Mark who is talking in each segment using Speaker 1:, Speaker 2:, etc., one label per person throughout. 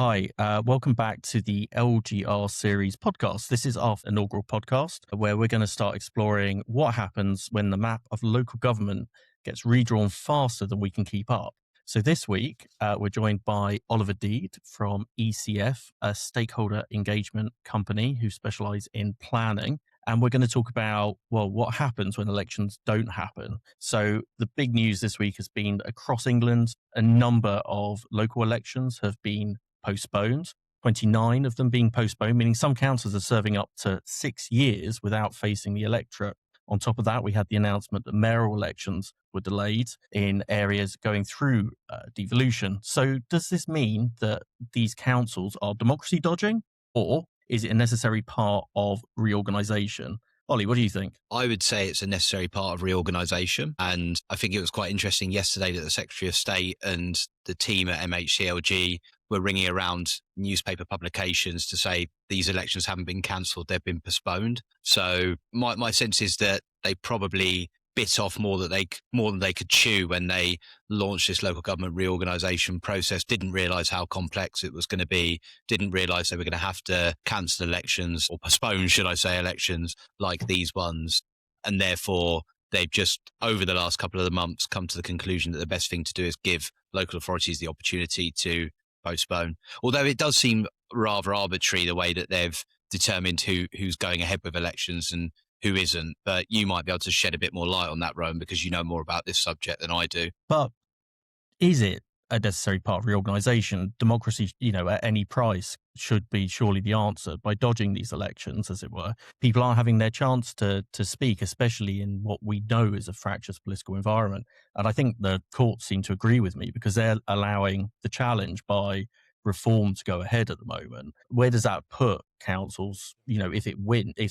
Speaker 1: Hi, welcome back to the LGR series podcast. This is our inaugural podcast where we're going to start exploring what happens when the map of local government gets redrawn faster than we can keep up. So this week, we're joined by Oliver Deed from E.C.F, a stakeholder engagement company who specialise in planning. And we're going to talk about, well, what happens when elections don't happen. So the big news this week has been across England, a number of local elections have been postponed, 29 of them being postponed, meaning some councils are serving up to 6 years without facing the electorate. On top of that, we had the announcement that mayoral elections were delayed in areas going through devolution. So does this mean that these councils are democracy dodging, or is it a necessary part of reorganisation? Ollie, what do you think?
Speaker 2: I would say it's a necessary part of reorganisation. And I think it was quite interesting yesterday that the Secretary of State and the team at MHCLG were ringing around newspaper publications to say these elections haven't been cancelled, they've been postponed. So my sense is that they probably bit off more than they could chew when they launched this local government reorganisation process, didn't realise how complex it was going to be, didn't realise they were going to have to cancel elections or postpone, should I say, elections like these ones. And therefore, they've just, over the last couple of the months, come to the conclusion that the best thing to do is give local authorities the opportunity to postpone. Although it does seem rather arbitrary the way that they've determined who's going ahead with elections and who isn't. But you might be able to shed a bit more light on that, Rowan, because you know more about this subject than I do.
Speaker 1: But is it a necessary part of reorganisation? Democracy, at any price should be surely the answer. By dodging these elections, as it were, people aren't having their chance to speak, especially in what we know is a fractious political environment. And I think the courts seem to agree with me because they're allowing the challenge by reform to go ahead at the moment. Where does that put councils? If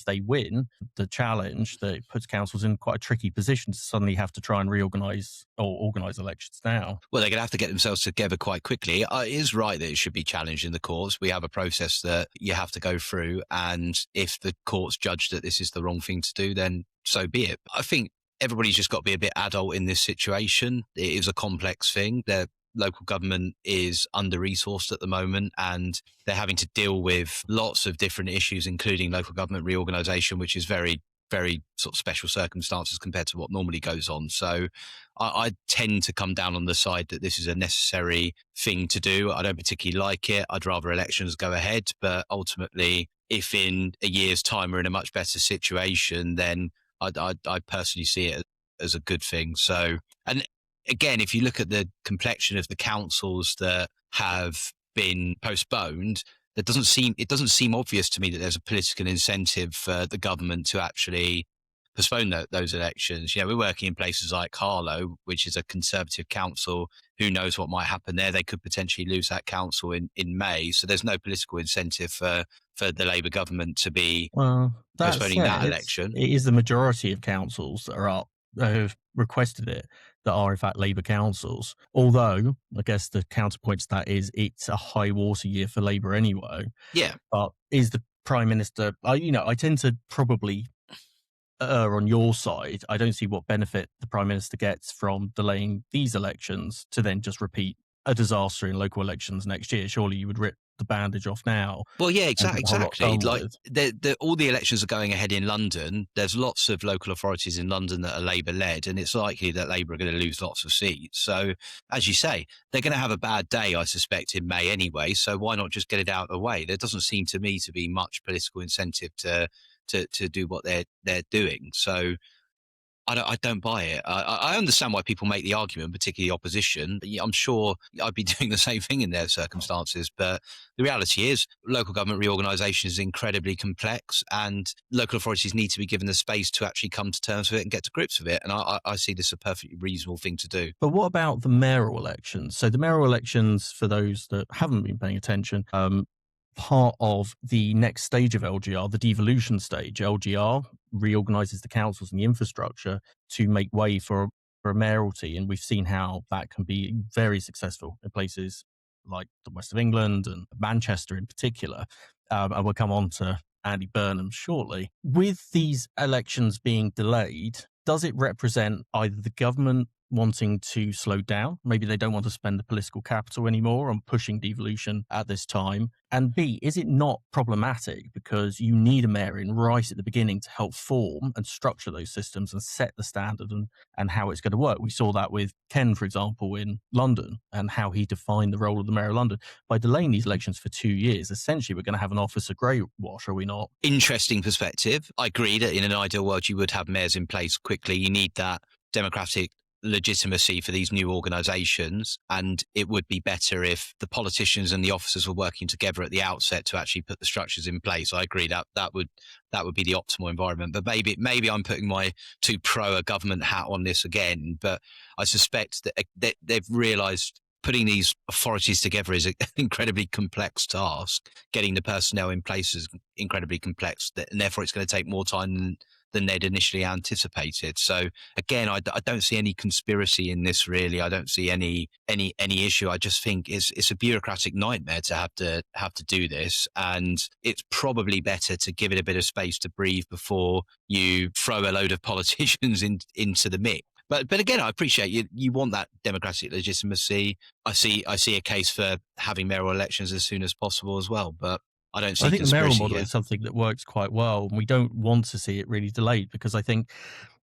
Speaker 1: they win the challenge, that puts councils in quite a tricky position to suddenly have to try and reorganise or organise elections now.
Speaker 2: Well, they're going to have to get themselves together quite quickly. It is right that it should be challenged in the courts. We have a process that you have to go through. And if the courts judge that this is the wrong thing to do, then so be it. I think everybody's just got to be a bit adult in this situation. It is a complex thing. Their local government is under-resourced at the moment, and they're having to deal with lots of different issues, including local government reorganisation, which is very, very sort of special circumstances compared to what normally goes on. So I tend to come down on the side that this is a necessary thing to do. I don't particularly like it. I'd rather elections go ahead. But ultimately, if in a year's time we're in a much better situation, then I personally see it as a good thing. So, and again, if you look at the complexion of the councils that have been postponed, it doesn't seem obvious to me that there's a political incentive for the government to actually postpone those elections. We're working in places like Harlow, which is a Conservative council. Who knows what might happen there? They could potentially lose that council in May. So there's no political incentive for the Labour government to be postponing that election.
Speaker 1: It is the majority of councils that are up, who've requested it, that are in fact Labour councils. Although, I guess the counterpoint to that is it's a high water year for Labour anyway.
Speaker 2: Yeah.
Speaker 1: But is the Prime Minister, I tend to probably err on your side. I don't see what benefit the Prime Minister gets from delaying these elections to then just repeat a disaster in local elections next year. Surely you would rip the bandage off now.
Speaker 2: Well, yeah, exactly. Like all the elections are going ahead in London. There's lots of local authorities in London that are Labour-led, and it's likely that Labour are going to lose lots of seats. So, as you say, they're going to have a bad day, I suspect, in May anyway. So why not just get it out of the way? There doesn't seem to me to be much political incentive to do what they're doing. So I don't buy it. I understand why people make the argument, particularly opposition. I'm sure I'd be doing the same thing in their circumstances. But the reality is local government reorganisation is incredibly complex, and local authorities need to be given the space to actually come to terms with it and get to grips with it. And I see this as a perfectly reasonable thing to do.
Speaker 1: But what about the mayoral elections? So the mayoral elections, for those that haven't been paying attention, part of the next stage of LGR, the devolution stage. LGR reorganises the councils and the infrastructure to make way for a mayoralty, and we've seen how that can be very successful in places like the west of England and Manchester in particular. And we'll come on to Andy Burnham shortly. With these elections being delayed, does it represent either the government wanting to slow down. Maybe they don't want to spend the political capital anymore on pushing devolution at this time. And B, is it not problematic because you need a mayor in right at the beginning to help form and structure those systems and set the standard and how it's going to work? We saw that with Ken, for example, in London and how he defined the role of the mayor of London. By delaying these elections for 2 years, essentially we're going to have an officer grey wash, are we not?
Speaker 2: Interesting perspective. I agree that in an ideal world, you would have mayors in place quickly. You need that democratic legitimacy for these new organisations, and it would be better if the politicians and the officers were working together at the outset to actually put the structures in place. I agree that would be the optimal environment. But maybe I'm putting my too pro a government hat on this again. But I suspect that they've realised putting these authorities together is an incredibly complex task. Getting the personnel in place is incredibly complex, and therefore it's going to take more time than they'd initially anticipated. So again, I don't see any conspiracy in this, really. I don't see any issue. I just think it's a bureaucratic nightmare to have to do this, and it's probably better to give it a bit of space to breathe before you throw a load of politicians into the mix. But again, I appreciate you want that democratic legitimacy. I see a case for having mayoral elections as soon as possible as well, but I don't
Speaker 1: I
Speaker 2: see
Speaker 1: think the mayoral
Speaker 2: conspiracy
Speaker 1: model
Speaker 2: here.
Speaker 1: is something that works quite well, and we don't want to see it really delayed because I think,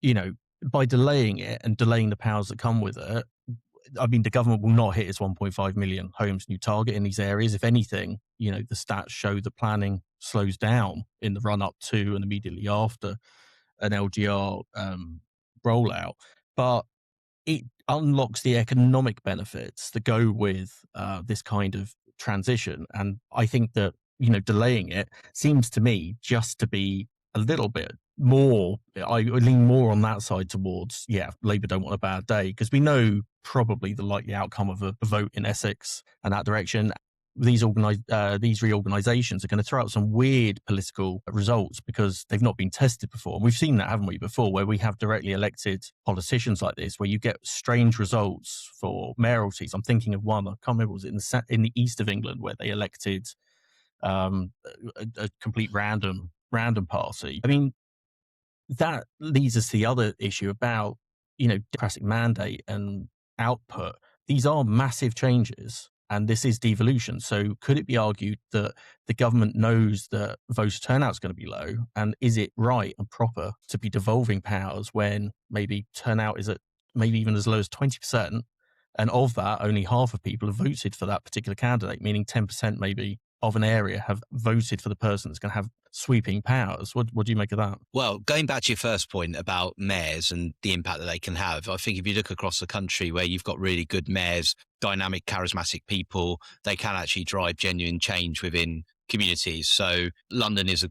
Speaker 1: you know, by delaying it and delaying the powers that come with it, I mean, the government will not hit its 1.5 million homes new target in these areas. If anything, the stats show that planning slows down in the run up to and immediately after an LGR rollout. But it unlocks the economic benefits that go with this kind of transition. And I think that, delaying it seems to me just to be a little bit more, I lean more on that side towards, Labour don't want a bad day because we know probably the likely outcome of a vote in Essex and that direction. These reorganisations are going to throw out some weird political results because they've not been tested before. And we've seen that, haven't we, before, where we have directly elected politicians like this, where you get strange results for mayoralties. I'm thinking of one, I can't remember, was it in the east of England where they elected a complete random party. I mean, that leads us to the other issue about, democratic mandate and output. These are massive changes, and this is devolution. So could it be argued that the government knows that voter turnout is going to be low? And is it right and proper to be devolving powers when maybe turnout is at maybe even as low as 20%? And of that, only half of people have voted for that particular candidate, meaning 10% maybe of an area have voted for the person that's going to have sweeping powers. What do you make of that?
Speaker 2: Well, going back to your first point about mayors and the impact that they can have, I think if you look across the country where you've got really good mayors, dynamic, charismatic people, they can actually drive genuine change within communities. So London is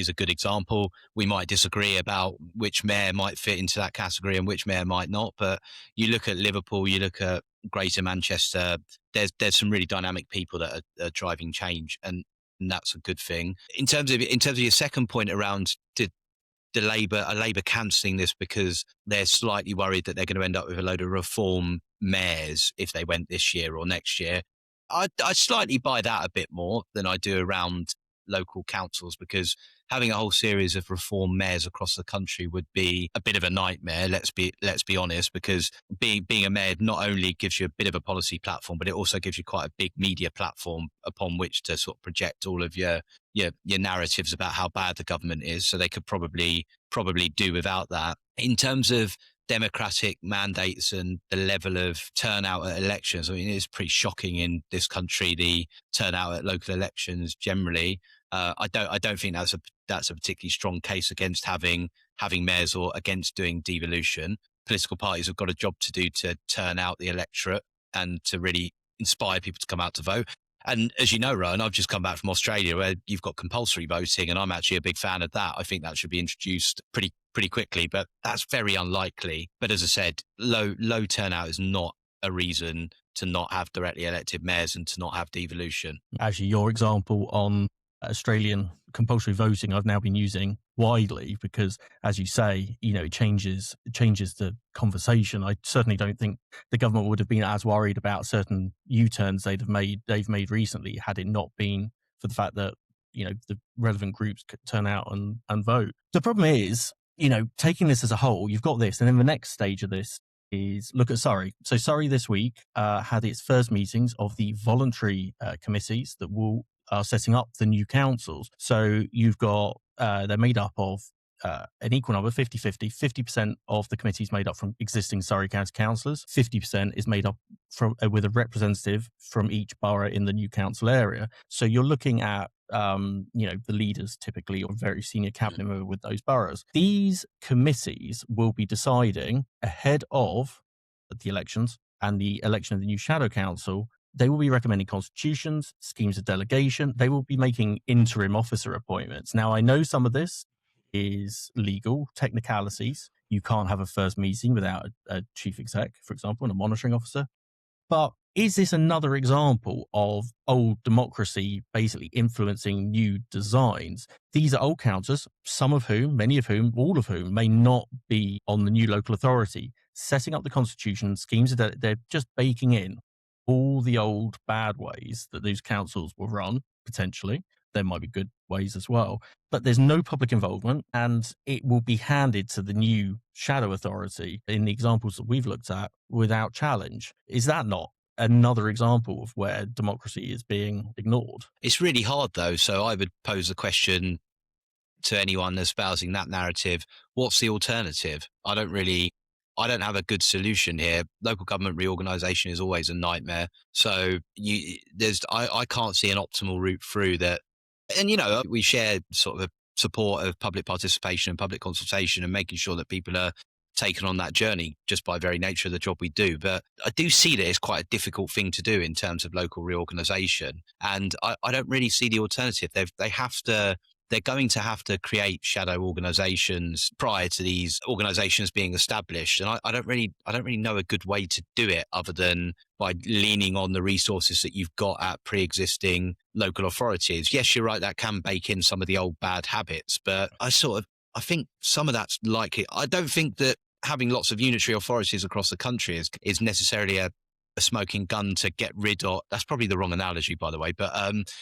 Speaker 2: a good example. We might disagree about which mayor might fit into that category and which mayor might not, but you look at Liverpool, you look at Greater Manchester, there's some really dynamic people that are driving change, and that's a good thing. In terms of your second point around are Labour cancelling this because they're slightly worried that they're going to end up with a load of reform mayors if they went this year or next year. I slightly buy that a bit more than I do around local councils, because having a whole series of reform mayors across the country would be a bit of a nightmare. Let's be honest, because being a mayor not only gives you a bit of a policy platform, but it also gives you quite a big media platform upon which to sort of project all of your narratives about how bad the government is. So they could probably do without that. In terms of democratic mandates and the level of turnout at elections, I mean, it's pretty shocking in this country, the turnout at local elections generally. I don't think that's a particularly strong case against having mayors or against doing devolution. Political parties have got a job to do to turn out the electorate and to really inspire people to come out to vote. And as you know, Rowan, I've just come back from Australia where you've got compulsory voting, and I'm actually a big fan of that. I think that should be introduced pretty quickly, but that's very unlikely. But as I said, low turnout is not a reason to not have directly elected mayors and to not have devolution.
Speaker 1: Actually, your example on Australian compulsory voting, I've now been using widely because, as you say, it changes the conversation. I certainly don't think the government would have been as worried about certain U-turns they've made recently had it not been for the fact that the relevant groups could turn out and vote. The problem is, taking this as a whole, you've got this, and then the next stage of this is look at Surrey. So Surrey this week had its first meetings of the voluntary committees that will are setting up the new councils. So you've got they're made up of an equal number, 50-50. 50% of the committee is made up from existing Surrey County councillors. 50% is made up from with a representative from each borough in the new council area. So you're looking at the leaders typically or very senior cabinet member with those boroughs. These committees will be deciding ahead of the elections and the election of the new shadow council. They will be recommending constitutions, schemes of delegation. They will be making interim officer appointments. Now, I know some of this is legal technicalities. You can't have a first meeting without a chief exec, for example, and a monitoring officer. But is this another example of old democracy basically influencing new designs? These are old councils, some of whom, many of whom, all of whom may not be on the new local authority, setting up the constitution, schemes that they're just baking in all the old bad ways that these councils will run, potentially. There might be good ways as well, but there's no public involvement and it will be handed to the new shadow authority in the examples that we've looked at without challenge. Is that not another example of where democracy is being ignored?
Speaker 2: It's really hard though. So I would pose the question to anyone espousing that narrative, what's the alternative? I don't have a good solution here. Local government reorganisation is always a nightmare. So I can't see an optimal route through that. And, we share sort of a support of public participation and public consultation and making sure that people are taken on that journey just by very nature of the job we do. But I do see that it's quite a difficult thing to do in terms of local reorganisation. And I don't really see the alternative. They're going to have to create shadow organisations prior to these organisations being established, and I don't really know a good way to do it other than by leaning on the resources that you've got at pre-existing local authorities. Yes, you're right, that can bake in some of the old bad habits, but I think some of that's likely. I don't think that having lots of unitary authorities across the country is necessarily a smoking gun to get rid of. That's probably the wrong analogy, by the way, but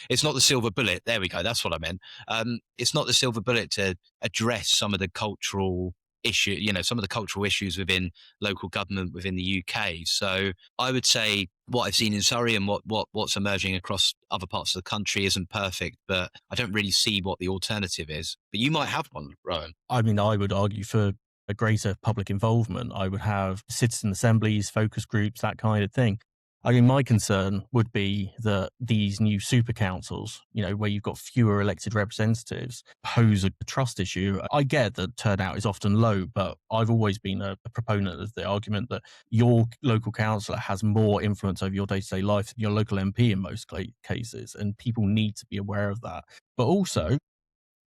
Speaker 2: it's not the silver bullet. There we go. That's what I meant. It's not the silver bullet to address some of the cultural some of the cultural issues within local government within the UK. So I would say what I've seen in Surrey and what's emerging across other parts of the country isn't perfect, but I don't really see what the alternative is. But you might have one, Rowan.
Speaker 1: I mean, I would argue for a greater public involvement. I would have citizen assemblies, focus groups, that kind of thing. I mean, my concern would be that these new super councils, where you've got fewer elected representatives, pose a trust issue. I get that turnout is often low, but I've always been a proponent of the argument that your local councillor has more influence over your day-to-day life than your local MP in most cases, and people need to be aware of that. But also,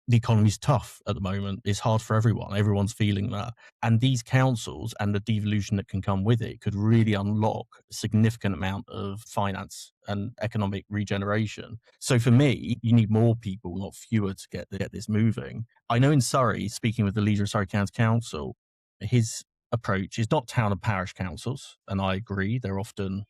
Speaker 1: the economy's tough at the moment. It's hard for everyone. Everyone's feeling that. And these councils and the devolution that can come with it could really unlock a significant amount of finance and economic regeneration. So for me, you need more people, not fewer, to get this moving. I know in Surrey, speaking with the leader of Surrey County Council, his approach is not town and parish councils, and I agree. They're often,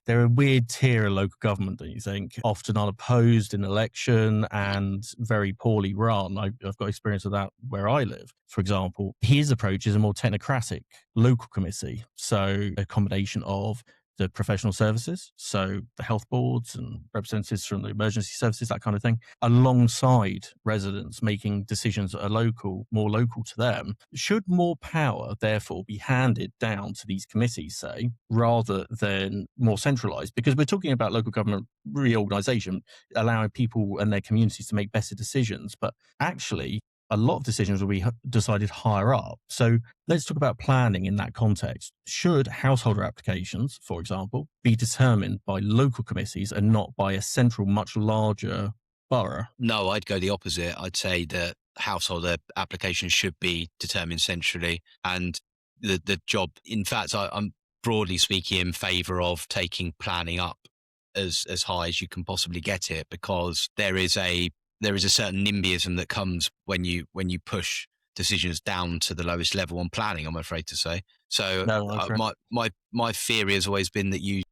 Speaker 1: they're a weird tier of local government that you think often unopposed in election and very poorly run. I've got experience of that where I live. For example, his approach is a more technocratic local committee, so a combination of the professional services, so the health boards and representatives from the emergency services, that kind of thing, alongside residents making decisions that are more local to them. Should more power, therefore, be handed down to these committees, say, rather than more centralised? Because we're talking about local government reorganisation, allowing people and their communities to make better decisions, but actually, a lot of decisions will be decided higher up. So let's talk about planning in that context. Should householder applications, for example, be determined by local committees and not by a central, much larger borough?
Speaker 2: No, I'd go the opposite. I'd say that householder applications should be determined centrally, and the job. In fact, I'm broadly speaking in favour of taking planning up as high as you can possibly get it, because there is a certain NIMBYism that comes when you push decisions down to the lowest level on planning, I'm afraid to say. So my theory has always been that you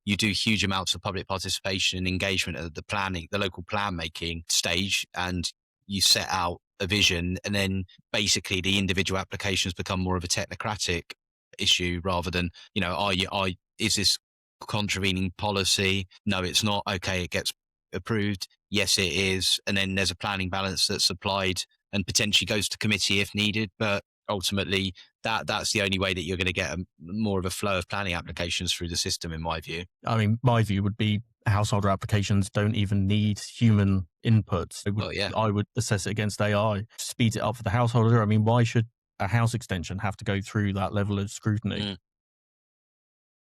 Speaker 2: do huge amounts of public participation and engagement at the local plan making stage, and you set out a vision, and then basically the individual applications become more of a technocratic issue rather than, is this contravening policy? No, it's not. Okay, it gets approved. Yes, it is. And then there's a planning balance that's applied and potentially goes to committee if needed. But ultimately, that's the only way that you're going to get more of a flow of planning applications through the system, in my view.
Speaker 1: I mean, my view would be householder applications don't even need human input.
Speaker 2: Well, yeah.
Speaker 1: I would assess it against AI, speeds it up for the householder. I mean, why should a house extension have to go through that level of scrutiny?
Speaker 2: Mm.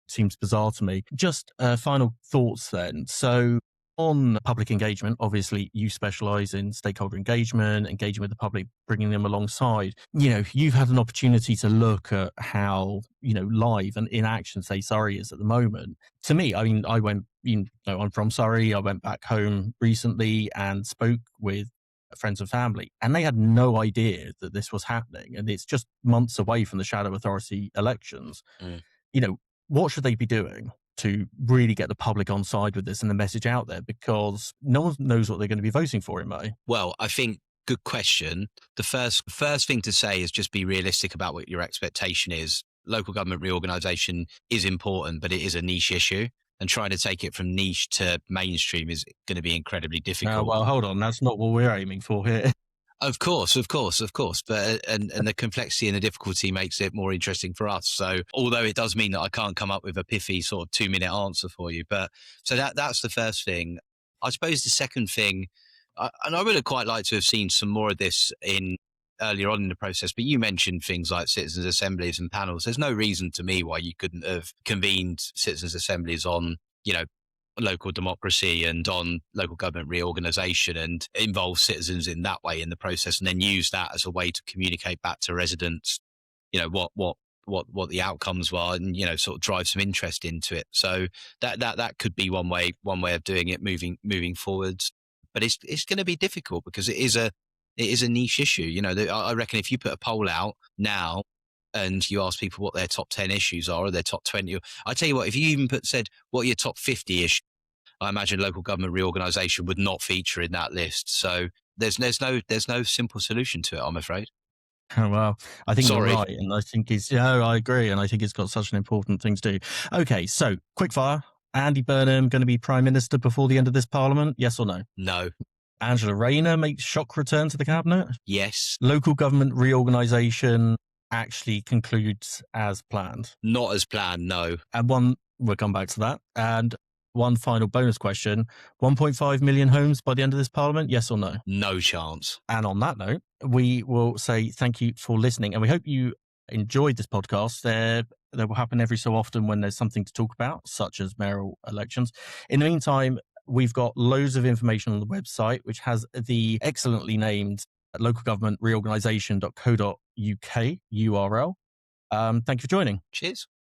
Speaker 1: Seems bizarre to me. Just final thoughts then. So on public engagement, obviously you specialize in stakeholder engagement, engaging with the public, bringing them alongside. You've had an opportunity to look at how, live and in action, say, Surrey is at the moment. To me, I mean, I'm from Surrey. I went back home recently and spoke with friends and family, and they had no idea that this was happening. And it's just months away from the shadow authority elections.
Speaker 2: Mm.
Speaker 1: What should they be doing to really get the public on side with this and the message out there? Because no one knows what they're going to be voting for in May.
Speaker 2: Well, I think good question. The first thing to say is just be realistic about what your expectation is. Local government reorganisation is important, but it is a niche issue. And trying to take it from niche to mainstream is going to be incredibly difficult.
Speaker 1: Well, hold on. That's not what we're aiming for here.
Speaker 2: Of course. But and the complexity and the difficulty makes it more interesting for us. So although it does mean that I can't come up with a pithy sort of 2-minute answer for you, but so that's the first thing. I suppose the second thing, and I would have quite liked to have seen some more of this in earlier on in the process, but you mentioned things like citizens' assemblies and panels. There's no reason to me why you couldn't have convened citizens' assemblies on, local democracy and on local government reorganisation and involve citizens in that way in the process, and then use that as a way to communicate back to residents, what the outcomes were, and sort of drive some interest into it. So that could be one way of doing it moving forwards. But it's going to be difficult because it is a niche issue. I reckon if you put a poll out now and you ask people what their top 10 issues are or their top 20, I tell you what, if you even said what are your top 50 issues, I imagine local government reorganisation would not feature in that list. So there's no simple solution to it, I'm afraid.
Speaker 1: Oh, well, I think
Speaker 2: Sorry.
Speaker 1: you're right. And I think I agree. And I think it's got such an important thing to do. Okay, so quick fire. Andy Burnham going to be Prime Minister before the end of this Parliament? Yes or no?
Speaker 2: No.
Speaker 1: Angela Rayner makes shock return to the Cabinet?
Speaker 2: Yes.
Speaker 1: Local government reorganisation actually concludes as planned?
Speaker 2: Not as planned, no.
Speaker 1: And we'll come back to that. And one final bonus question, 1.5 million homes by the end of this Parliament, yes or no?
Speaker 2: No chance.
Speaker 1: And on that note, we will say thank you for listening. And we hope you enjoyed this podcast. They will happen every so often when there's something to talk about, such as mayoral elections. In the meantime, we've got loads of information on the website, which has the excellently named localgovernmentreorganisation.co.uk URL. Thank you for joining.
Speaker 2: Cheers.